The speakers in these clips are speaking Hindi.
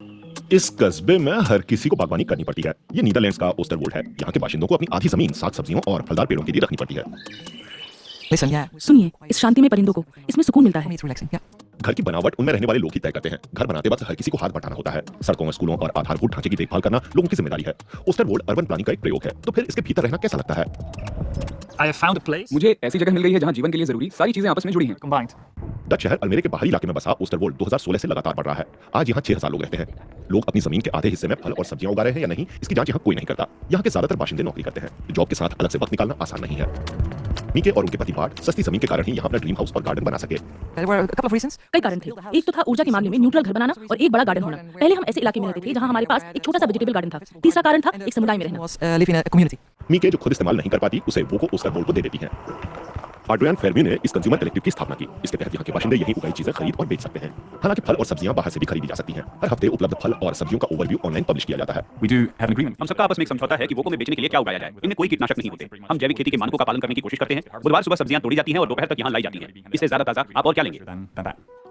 इस कस्बे में हर किसी को बागवानी करनी पड़ती है। ये नीदरलैंड्स का ओस्टरवोल्ड है। यहाँ के बाशिंदों को अपनी आधी जमीन साग सब्जियों और फलदार पेड़ों के लिए रखनी पड़ती है। सुनिए, इस शांति में परिंदों को इसमें सुकून मिलता है। घर की बनावट उनमें रहने वाले लोग ही तय करते हैं। घर बनाते वक्त हर किसी को हाथ बटाना होता है। सड़कों, स्कूलों और आधारभूत ढांचे की देखभाल करना लोगों की जिम्मेदारी है। ओस्टरवोल्ड अर्बन प्लानिंग का एक प्रयोग है। तो फिर इसके भीतर रहना कैसा लगता है? मुझे ऐसी जगह मिल गई है जहाँ जीवन के लिए जरूरी सारी चीजें आपस में जुड़ी हैं। डच शहर अल्मेरे के बाहरी इलाके में बसा ओस्टरवोल्ड 2016 से लगातार बढ़ रहा है। आज यहाँ 6000 लोग रहते हैं। लोग अपनी जमीन के आधे हिस्से में फल और सब्जियां उगा रहे हैं या नहीं, इसकी जांच यहाँ कोई नहीं करता। यहाँ के ज्यादातर बाशिंदे नौकरी करते हैं। जॉब के साथ अलग से वक्त निकालना आसान नहीं है। मीके और उनके पति बार्ट सस्ती जमीन के कारण ही यहाँ अपना ड्रीम हाउस और गार्डन बना सके। कई कारण थे। एक तो था ऊर्जा के मामले में न्यूट्रल घर बनाना और एक बड़ा गार्डन होना। पहले हम ऐसे इलाके में रहते थे जहाँ हमारे पास एक छोटा सा वेजिटेबल गार्डन था। तीसरा कारण था एक समुदाय में रहना। मीके जो खुद इस्तेमाल नहीं कर पाती उसे वो को ओस्टरवोल्ड को दे देती हैं। आड्रियान फेरवी ने इस कंज्यूमर कलेक्टिव की स्थापना की। इसके तहत यहाँ के बाशिंदे यहीं उगाई चीजें खरीद और बेच सकते हैं। हालांकि फल और सब्जियां बाहर से भी खरीदी जा सकती हैं। हर हफ्ते उपलब्ध फल और सब्जियों का ओवरव्यू ऑनलाइन पब्लिश किया जाता है। हम सबका आपस में एक समझौता है कि वोको में बेचने के लिए क्या उगाया जाए। इनमें कोई कीटनाशक नहीं होते। हम जैविक खेती के मानकों का पालन करने की कोशिश करते हैं। बुधवार सुबह सब्जियां तोड़ी जाती हैं और दोपहर तक यहाँ लाई जाती हैं। इससे ज्यादा ताजा आप और क्या लेंगे?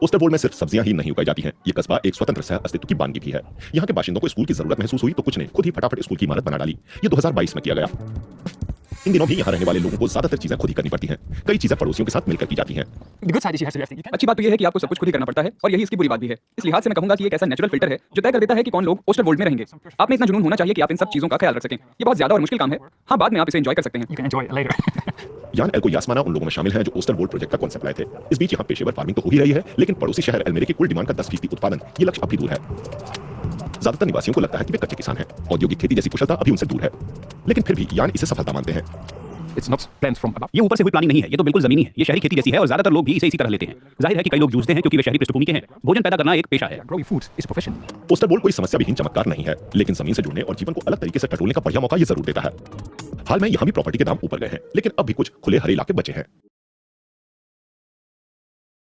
ओस्टरवोल्ड में सिर्फ सब्जियां ही नहीं उगाई जाती हैं। ये कस्बा एक स्वतंत्र सह अस्तित्व की बानगी भी है। यहाँ के बाशिंदों को स्कूल की जरूरत महसूस हुई तो कुछ ने खुद ही फटाफट स्कूल की इमारत बना डाली। ये 2022 में किया गया। इन दिनों भी यहाँ रहने वाले लोगों को ज्यादातर चीजें खुद ही करनी पड़ती हैं। कई चीजें पड़ोसियों के साथ मिलकर की जाती हैं। अच्छी बात तो यह है कि आपको सब कुछ खुद ही करना पड़ता है और यही इसकी बुरी बात भी है। इस लिहाज से मैं कहूंगा कि एक ऐसा नेचुरल फिल्टर है जो तय कर देता है कि कौन लोग ओस्टरवोल्ड में रहेंगे। आप में इतना जुनून होना चाहिए कि आप इन सब चीजों का ख्याल रख सकें। ये बहुत ज्यादा और मुश्किल काम है। हाँ, बाद में आप इसे एंजॉय कर सकते हैं। यान एल्को यास्माना उन लोगों में शामिल हैं जो ओस्टरवोल्ड प्रोजेक्ट का कॉन्सेप्ट लाए थे। इस बीच यहाँ पेशेवर फार्मिंग तो हो ही रही है, लेकिन पड़ोसी शहर एल्मेरे की कुल डिमांड का 10% उत्पादन ये लक्ष्य अब भी दूर है। ज्यादातर निवासियों को लगता है कि वे कच्चे किसान हैं। औद्योगिक खेती जैसी कुशलता अभी उनसे दूर है, लेकिन फिर भी यान इसे सफलता मानते हैं। ये ऊपर से हुई प्लानिंग नहीं है, ये तो बिल्कुल जमीनी है। ये शहरी खेती जैसी है और ज्यादातर लोग भी इसे इसी तरह लेते हैं। जाहिर है कि कई लोग जूझते हैं क्योंकि वे शहरी पृष्ठभूमि के हैं। भोजन पैदा करना एक पेशा है। ओस्टरवोल्ड कोई समस्या विहीन चमत्कार नहीं है, लेकिन जमीन से जुड़ने और जीवन को अलग तरीके से टटोलने का बढ़िया मौका ये जरूर देता है। हाल में यहाँ भी प्रॉपर्टी के दाम ऊपर गए हैं, लेकिन अब भी कुछ खुले हरे इलाके बचे हैं।